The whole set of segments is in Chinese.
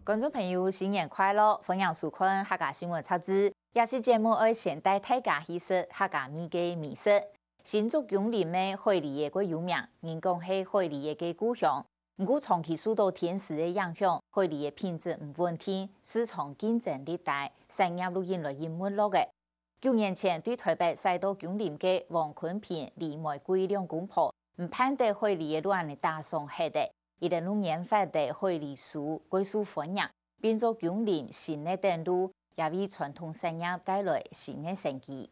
观众朋友，新年快乐！欢迎收看客家新闻插枝。也是节目爱先带大家认识客家味嘅美食。新竹永林嘅海梨嘅个有名，人讲系海梨嘅故乡。不过长期受到天时嘅影响，海梨嘅品质唔稳定，市场竞争力大，产业都引来淹没落嘅。9年前对台北赛道永林嘅王坤平、李玫瑰两公婆，唔盼得海梨嘅乱嘅打送黑的。2006年发的海梨树归属欢迎，变作永林新的登陆，也为传统产业带来新的生机。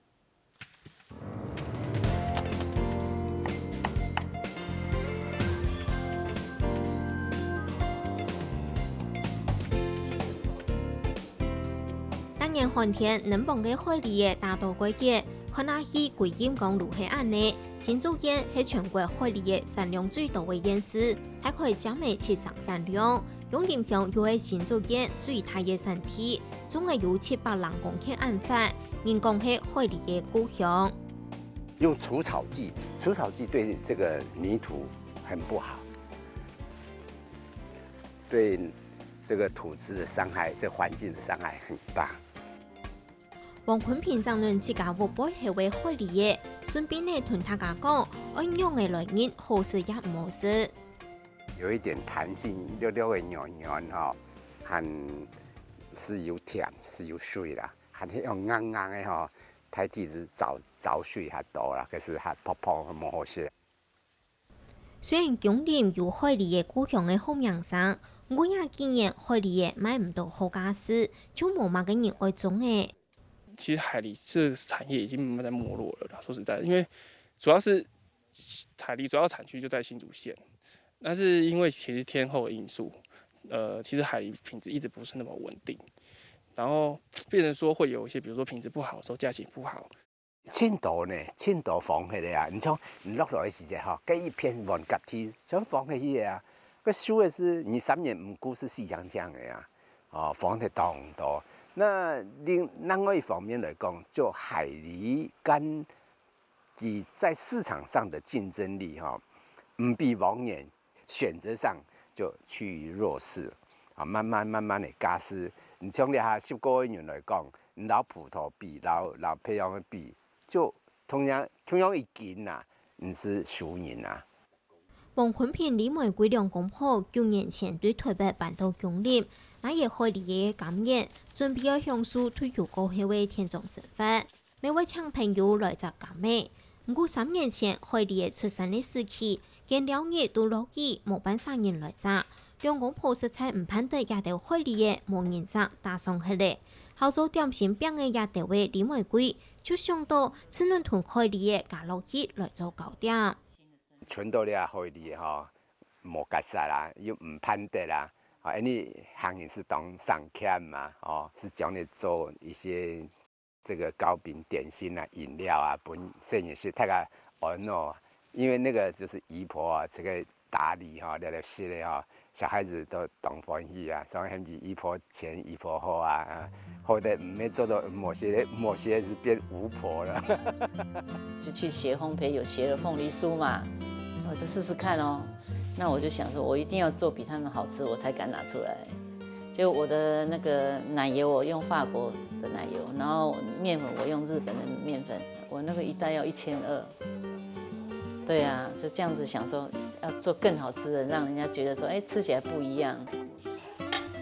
当年寒天，南方嘅海梨嘅大多季节，看下去贵金港路系安尼。新竹县是全国海梨嘅产量最多嘅县市，还可以媲美七上产量。永林乡又系新竹县最大嘅产地，总共有700人公顷安范，人讲系海梨嘅故乡。用除草剂，除草剂对这个泥土很不好，对这个土质的伤害、这环境的伤害很大。王坤平长论自家屋背系为海梨嘅，顺便呢同大家讲，安用嘅来源好食也唔好食。有一点弹性，溜溜的软软哈，很是有甜是有水啦，还是用硬硬的哈，太地是早水还多啦，可是还泡泡很冇好食。虽然永林有海梨嘅故乡嘅好名声，我也经验海梨嘅买唔到好家私，就冇乜嘅人爱种嘅。其实海梨这个产业已经慢慢在没落了。说实在的，因为主要是海梨主要产区就在新竹县，但是因为其实天候的因素，其实海梨品质一直不是那么稳定，然后变成说会有一些，比如说品质不好的时候，价钱不好。青岛呢，青岛放起来啊，你像你落来的时间哈，跟一片黄甲天，像放起去啊，个收的是你3年唔过是细江江的呀，哦，放得当多。那另外一方面来讲，就海梨跟以在市场上的竞争力哈，唔比往年选择上就趋于弱势啊，慢慢的加湿。你像你下10个月来讲，老葡萄比老培养的比，就同样一斤呐，唔是输赢啊。王坤平、李玫瑰两公婆9年前对台北搬到永林，那也海梨嘅感言，准备要享受退休过后嘅田中生活，每位请朋友来集感美。不过3年前海梨嘅出生嘅时期，见了日都落雨，冇办啥人来集。两公婆实在唔盼得也到海梨嘅冇人集打上去嚟。好做点心饼嘅也到位李玫瑰，就想到只能同海梨嘅加落雨来做糕点。存到了海梨哈，冇夹实啦，又唔盼得啦。啊，因为行业是当上课嘛，哦，是教你做一些这个糕饼、点心啊、饮料啊，本身也是大家玩哦。因为那个就是姨婆啊，这个打理哈，了些的哈，小孩子都当欢喜啊，所以很姨婆前姨婆后啊，后的没做到某些是变巫婆了。就去学烘焙，有学了凤梨酥嘛，我就试试看哦。那我就想说，我一定要做比他们好吃，我才敢拿出来。就我的那个奶油，我用法国的奶油，然后面粉我用日本的面粉，我那个一袋要1200。对啊，就这样子想说，要做更好吃的，让人家觉得说，哎，吃起来不一样。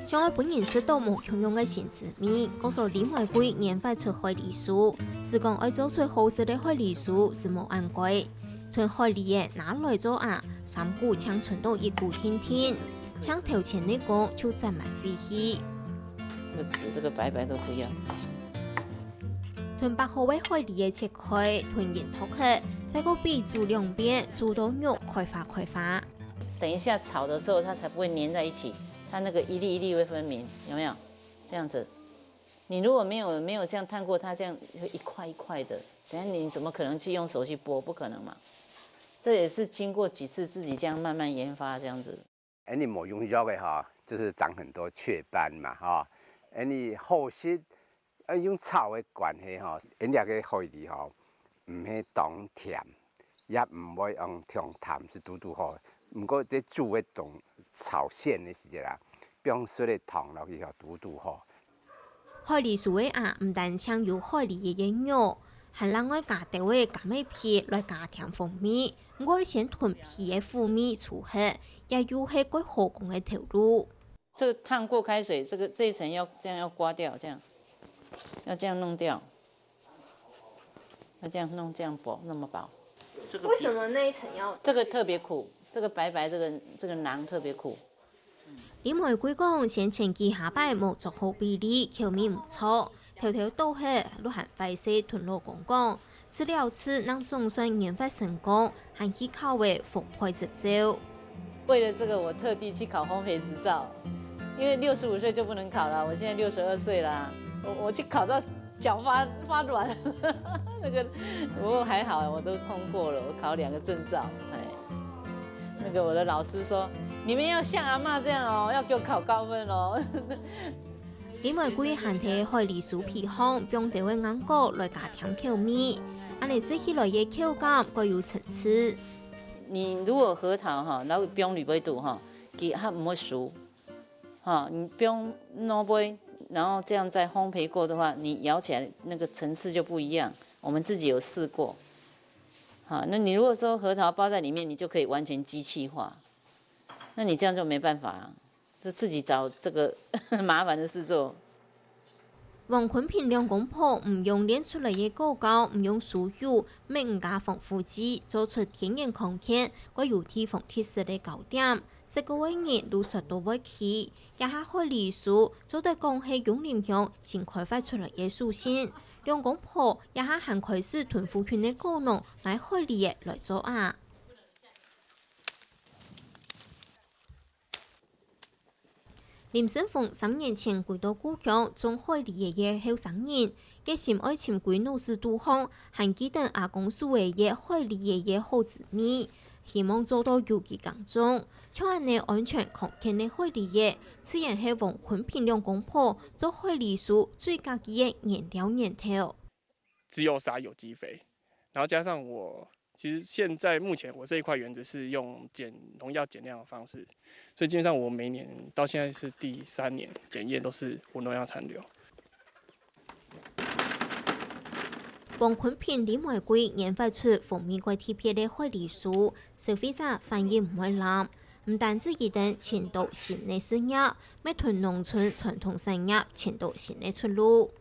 将我本人吃到无穷用的新滋味，告诉李玫瑰研发出海梨酥，是讲爱做出好食的海梨酥是无按规。屯海梨嘅拿来做啊，3股抢存到1股甜甜，抢头前那个就沾满飞起。这个籽，这个白都不要。屯8号位海梨嘅切开，屯盐脱壳，再个比煮2遍，煮到肉开花。等一下炒的时候，它才不会粘在一起，它那个一粒一粒会分明，有没有？这样子，你如果没有这样烫过，它这样一块一块的，等下你怎么可能去用手去剥？不可能嘛。这也是经过几次自己这样慢慢研发这样子。你冇用药的哈，就是长很多雀斑嘛哈。你后续用草的关系哈，人家个海梨哈，唔系当甜，也唔会用甜淡是嘟好。不过在煮的当炒馅的时间啦，冰水的糖落去涂吼。海梨树的芽唔但抢有海梨的营养，还另外加调的甘味皮来加甜风味。不过先囤皮的苦味除黑，也有系过火工的投入。这个烫过开水，这一层要这样要刮掉，这样要这样弄掉，要这样弄这样薄那么薄。为什么那一层要？这个特别苦，这个白白这个囊特别苦。李玫瑰讲，先前期下摆无做好比例，口味唔错，条条都系鹿晗快色吞落公公。吃了吃，让总算研发成功，还去考为烘焙执照。为了这个，我特地去考烘焙执照，因为65岁就不能考了，我现在62岁啦，我去考到脚发软，那个不过还好，我都通过了，我考2个证照，哎，那个我的老师说。你们要像阿嬷这样哦，要给我考高分哦。李玫瑰含摕海梨树皮烘，并调的硬果来加甜口味，安尼食起来的口感各有层次。你如果核桃哈，然后冰铝杯度哈，它不会熟，哈，你冰糯杯，然后这样再烘焙过的话，你咬起来那个层次就不一样。我们自己有试过，好，那你如果说核桃包在里面，你就可以完全机器化。那你这样就没办法啊，就自己找这个麻烦的事做。王坤平两公婆唔用炼出来嘅果胶，唔用酥油，咩唔加防腐剂，做出天然康健，个有地方特色嘅糕点，食个胃热都说都会去。一下海梨树做得讲系永林乡新开发出来嘅属性，两公婆一下还开始囤富群嘅果农买海梨嘅来做啊。林胜峰3年前回到故乡，种海梨爷爷后生人，一心爱潜归老师杜康，还记得阿公树爷爷海梨爷爷好滋味，希望做到有机耕种，像安尼安全康健的海梨爷，自然系王坤平两公婆做海梨树最家己的原料源头。只有撒有机肥，然后加上我。其实现在目前我这一块园子是用农药减量的方式，所以基本上我每年到现在是第3年检验都是无农药残留。王坤平李玫瑰研发出风味怪特别的海梨树，消费者反应唔会烂，唔单止一等前途新的事业，每屯农村传统产业前途新的出路。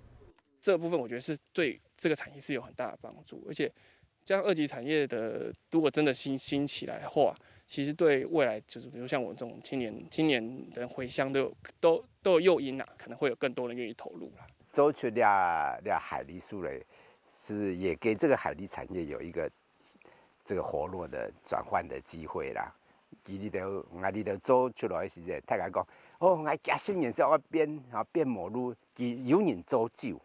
这个部分我觉得是对这个产业是有很大的帮助，而且。这样2级产业的，如果真的兴起来的话，其实对未来就是比如像我这种青年人回乡都有诱因啦，可能会有更多人愿意投入啦。做出了海梨树嘞，是也给这个海梨产业有一个这个活络的转换的机会啦。我里头做出来时阵，大家讲哦，我假新年是要变毛路，有人做酒，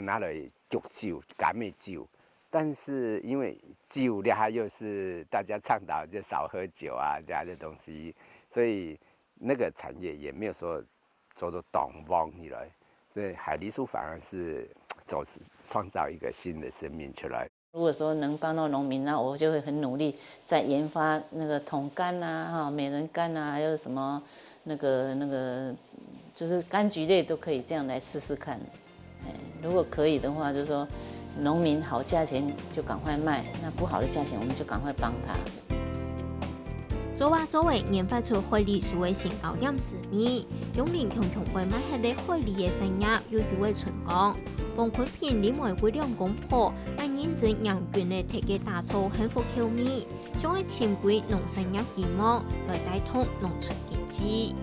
拿来焗酒、甘味酒。但是因为酒呢，又是大家倡导就少喝酒啊这样的东西，所以那个产业也没有说做到动旺起来。所以海梨树反而是创造一个新的生命出来。如果说能帮到农民，那我就会很努力在研发那个桶柑啊、美人柑啊，还有什么那个就是柑橘类都可以这样来试试看。如果可以的话，就是说。农民好价钱就赶快卖，那不好的价钱我们就赶快帮他。做啊做为研发出海梨树的新糕点滋味，永林强为买下的海梨的产业有机会成功。王坤平李玫瑰两公婆按认真让园的特价打造幸福口味，想要潜归农产业希望来带动农村经济。